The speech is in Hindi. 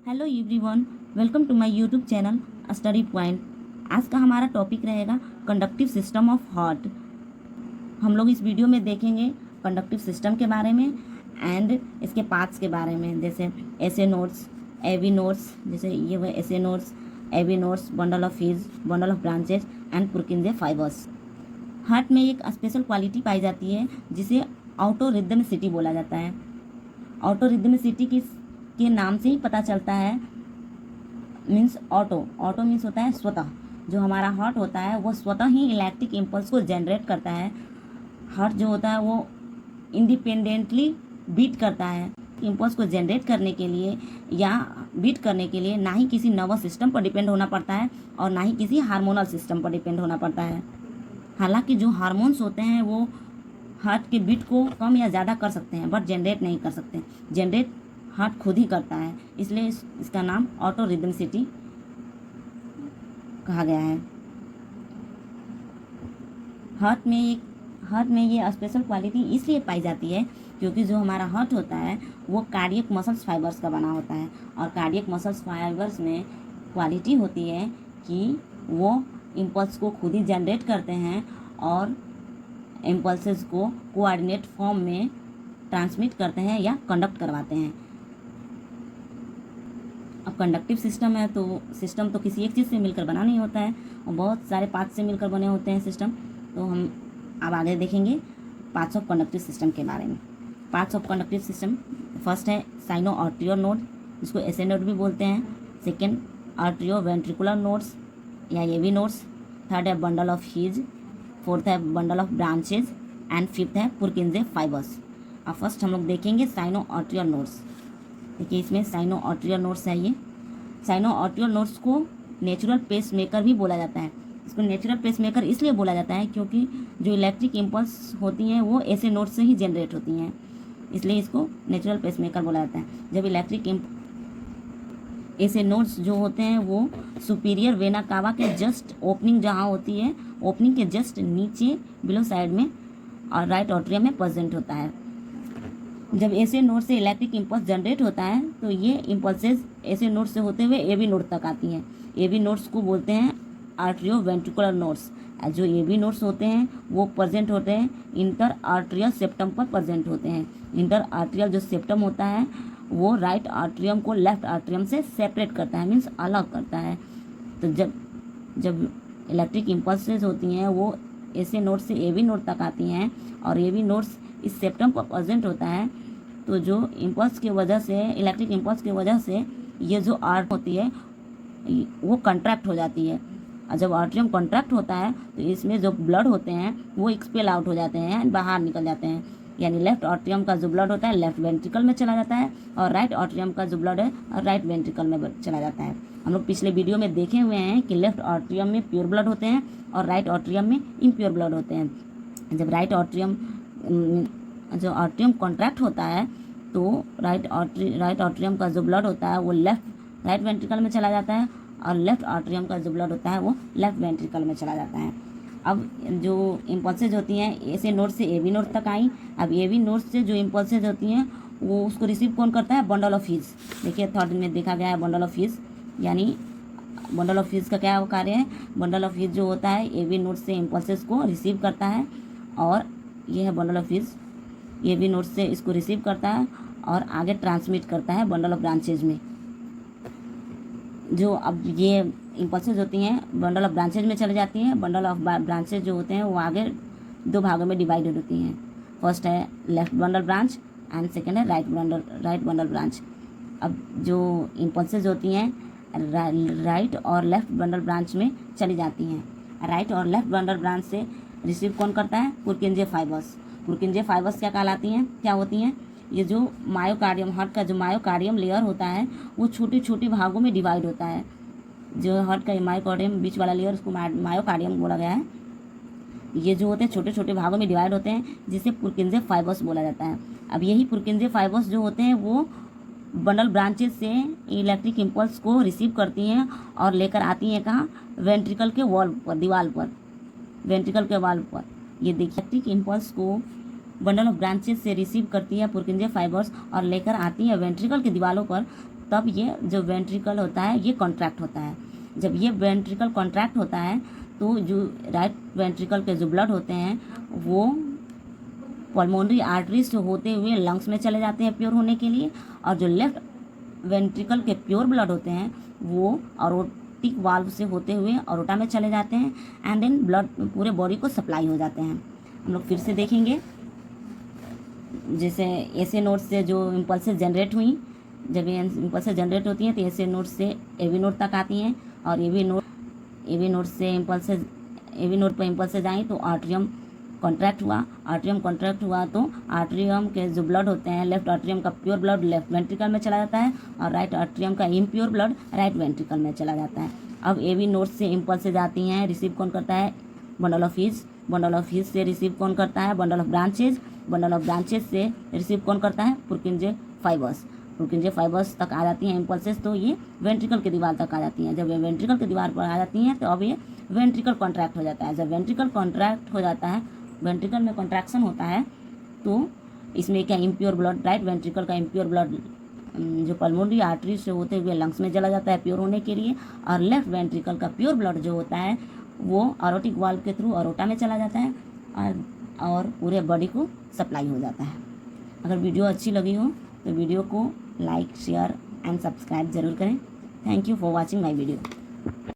Hello everyone, welcome to my YouTube channel Study Point. आज का हमारा टॉपिक रहेगा कंडक्टिव सिस्टम ऑफ हार्ट। हम लोग इस वीडियो में देखेंगे कंडक्टिव सिस्टम के बारे में एंड इसके पार्ट्स के बारे में, जैसे एसे नोड्स, एवी नोड्स, जैसे ये हुए SA nodes, AV nodes, bundle of His, bundle of branches and Purkinje fibres. Heart में एक स्पेशल क्वालिटी पाई जाती है जिसे ऑटोरिदमिसिटी बोला जाता है। ऑटोरिदमिसिटी के नाम से ही पता चलता है, मीन्स ऑटो मीन्स होता है स्वतः। जो हमारा हार्ट होता है वो स्वतः ही इलेक्ट्रिक इम्पल्स को जनरेट करता है। हार्ट जो होता है वो इंडिपेंडेंटली बीट करता है। इम्पल्स को जनरेट करने के लिए या बीट करने के लिए ना ही किसी नर्वस सिस्टम पर डिपेंड होना पड़ता है और ना ही किसी हार्मोनल सिस्टम पर डिपेंड होना पड़ता है। हालांकि जो हार्मोन्स होते हैं वो हार्ट के बीट को कम या ज़्यादा कर सकते हैं, बट जनरेट नहीं कर सकते। जनरेट हार्ट खुद ही करता है, इसलिए इसका नाम ऑटोरिदमिसिटी कहा गया है। हार्ट में ये स्पेशल क्वालिटी इसलिए पाई जाती है क्योंकि जो हमारा हार्ट होता है वो कार्डियक मसल्स फाइबर्स का बना होता है, और कार्डियक मसल्स फाइबर्स में क्वालिटी होती है कि वो इम्पल्स को खुद ही जनरेट करते हैं और इम्पल्सेस को कोऑर्डिनेट फॉर्म में ट्रांसमिट करते हैं या कंडक्ट करवाते हैं। अब कंडक्टिव सिस्टम है तो सिस्टम तो किसी एक चीज़ से मिलकर बना नहीं होता है, और बहुत सारे पार्ट्स से मिलकर बने होते हैं सिस्टम। तो हम अब आगे देखेंगे पार्ट्स ऑफ कंडक्टिव सिस्टम के बारे में। Parts of conductive system, first है साइनो आर्टियो नोड, जिसको एसे नोड भी बोलते हैं। सेकेंड आर्टियो वेंट्रिकुलर नोड्स या एवी नोड्स। थर्ड है बंडल ऑफ हीज। फोर्थ है bundle of branches and fifth है पुरकिंजे फाइबर्स। अब फर्स्ट हम लोग देखेंगे साइनो आर्टियल नोड्स। देखिए इसमें साइनो आर्टियल नोड्स है। ये साइनो आर्टियल नोड्स को नेचुरल पेस मेकर भी बोला जाता है। इसको नेचुरल पेस मेकर इसलिए बोला जाता है क्योंकि जो इलेक्ट्रिक इम्पल्स होती हैं वो ऐसे नोड से ही जनरेट होती हैं, इसलिए इसको नेचुरल पेस मेकर बोला जाता है। जब इलेक्ट्रिक ऐसे नोड्स जो होते हैं वो सुपीरियर वेना कावा के जस्ट ओपनिंग जहाँ होती है, ओपनिंग के जस्ट नीचे बिलो साइड में और राइट आर्टरियम में प्रेजेंट होता है। जब ऐसे नोड से इलेक्ट्रिक इम्पल्स जनरेट होता है तो ये इम्पल्सेस ऐसे नोड से होते हुए एवी नोड तक आती हैं। एवी नोड्स को बोलते हैं आर्ट्रियो वेंट्रिकुलर नोड्स। जो एवी नोड्स होते हैं वो प्रेजेंट होते हैं इंटर आर्ट्रियल सेप्टम पर प्रेजेंट होते हैं। इंटर आर्ट्रियल जो सेप्टम होता है वो राइट आर्ट्रियम को लेफ्ट आर्ट्रियम से सेपरेट करता है, मीन्स अलग करता है। तो जब इलेक्ट्रिक इम्पल्सेस होती हैं वो ऐसे नोड से एवी नोड तक आती हैं और एवी नोड्स इस सेप्टम पर प्रेजेंट होता है, तो जो इम्पल्स की वजह से, इलेक्ट्रिक इम्पल्स की वजह से ये जो आर्ट होती है वो कंट्रैक्ट हो जाती है। और जब आर्ट्रियम कंट्रैक्ट होता है तो इसमें जो ब्लड होते हैं वो एक्सपेल आउट हो जाते हैं, बाहर निकल जाते हैं। यानी लेफ्ट आर्ट्रियम का जो ब्लड होता है लेफ्ट वेंट्रिकल में चला जाता है और राइट आर्ट्रियम का जो ब्लड है राइट वेंट्रिकल में चला जाता है। हम लोग पिछले वीडियो में देखे हुए हैं कि लेफ्ट आर्ट्रियम में प्योर ब्लड होते हैं और राइट आर्ट्रियम में इम्प्योर ब्लड होते हैं। जब राइट आर्ट्रियम कॉन्ट्रैक्ट होता है तो राइट आर्ट्रियम का जो ब्लड होता है वो राइट वेंट्रिकल में चला जाता है और लेफ्ट आर्ट्रियम का जो ब्लड होता है वो लेफ्ट वेंट्रिकल में चला जाता है। अब जो इम्पल्सेज होती हैं ऐसे नोड से एवी नोड तक आई। अब एवी नोड से जो इम्पल्सेज होती हैं वो उसको रिसीव कौन करता है? Bundle of His. देखिए थर्ड में देखा गया है बंडल ऑफ हीज, यानी बंडल ऑफ हीज का क्या कार्य है? बंडल ऑफ हीज जो होता है एवी नोड से इम्पल्सेज को रिसीव करता है, और ये है bundle of His. AV node से इसको रिसीव करता है और आगे ट्रांसमिट करता है बंडल ऑफ ब्रांचेज में। जो अब ये इम्पल्सेज होती हैं बंडल ऑफ ब्रांचेज में चले जाती हैं। बंडल ऑफ ब्रांचेज जो होते हैं वो आगे दो भागों में डिवाइडेड होती हैं। फर्स्ट है left bundle branch and second है राइट बंडल ब्रांच। अब जो इम्पल्सेज होती हैं राइट और लेफ्ट बंडल ब्रांच में चली जाती हैं। राइट और लेफ्ट बंडल ब्रांच से रिसीव कौन करता है? पुरकिंजे फाइबर्स। पुरकिंजे फाइबर्स क्या कहलाती हैं, क्या होती हैं? ये जो मायोकार्डियम, हार्ट का जो मायोकार्डियम लेयर होता है वो छोटी छोटी भागों में डिवाइड होता है। जो हार्ट का मायोकार्डियम बीच वाला लेयर उसको मायोकार्डियम बोला गया है। ये जो होते हैं छोटे छोटे भागों में डिवाइड होते हैं जिसे पुरकिंजे फाइबर्स बोला जाता है। अब यही पुरकिंजे फाइबर्स जो होते हैं वो बंडल ब्रांचेज से इलेक्ट्रिक इम्पल्स को रिसीव करती हैं और लेकर आती हैं कहाँ? वेंट्रिकल के वॉल पर, दीवार पर, वेंट्रिकल के वॉल पर। ये देखिए इलेक्ट्रिक इम्पल्स को बंडल ऑफ ब्रांचेस से रिसीव करती है पुरकिंजे फाइबर्स और लेकर आती है वेंट्रिकल की दीवारों पर, तब ये जो वेंट्रिकल होता है ये कॉन्ट्रैक्ट होता है। जब ये वेंट्रिकल कॉन्ट्रैक्ट होता है तो जो राइट वेंट्रिकल के जो ब्लड होते हैं वो पल्मोनरी आर्टरीज से होते हुए लंग्स में चले जाते हैं प्योर होने के लिए, और जो लेफ्ट वेंट्रिकल के प्योर ब्लड होते हैं वो ऑरोटिक वाल्व से होते हुए ऑरोटा में चले जाते हैं, एंड देन ब्लड पूरे बॉडी को सप्लाई हो जाते हैं। हम लोग फिर से देखेंगे, जैसे ऐसे नोड से जो इम्पल्सेस जनरेट हुई, जब ये इम्पल्सेस जनरेट होती हैं तो ऐसे नोड से एवी नोड तक आती हैं, और एवी नोड से इम्पल्सेस एवी नोड पर इम्पल्सेस आई तो आर्ट्रियम कॉन्ट्रैक्ट हुआ। आर्ट्रियम कॉन्ट्रैक्ट हुआ तो आर्ट्रियम के जो ब्लड होते हैं, लेफ्ट आर्ट्रियम का प्योर ब्लड लेफ्ट वेंट्रिकल में चला जाता है, और राइट आर्ट्रियम का इम्प्योर ब्लड राइट वेंट्रिकल में चला जाता है। अब एवी नोड से इम्पल्सेस आती हैं, रिसीव कौन करता है? Bundle of His. Bundle of His से रिसीव कौन करता है? Bundle of branches. Bundle of branches से रिसीव कौन करता है? पुरकिंजे फाइबर्स। पुरकिंजे फाइबर्स तक आ जाती हैं इम्पल्सेस, तो ये वेंट्रिकल की दीवार तक आ जाती हैं। जब ये वेंट्रिकल की दीवार पर आ जाती हैं तो अब ये वेंट्रिकल कॉन्ट्रैक्ट हो जाता है। जब वेंट्रिकल कॉन्ट्रैक्ट हो जाता है, वेंट्रिकल में कॉन्ट्रैक्शन होता है, तो इसमें क्या इम्प्योर ब्लड, राइट वेंट्रिकल का इम्प्योर ब्लड जो पल्मोनरी आर्टरी से होते हुए लंग्स में चला जाता है प्योर होने के लिए, और लेफ्ट वेंट्रिकल का प्योर ब्लड जो होता है वो ऑरोटिक वाल्व के थ्रू ऑरोटा में चला जाता है, और पूरे बॉडी को सप्लाई हो जाता है। अगर वीडियो अच्छी लगी हो तो वीडियो को लाइक, शेयर एंड सब्सक्राइब ज़रूर करें। Thank you for watching my video.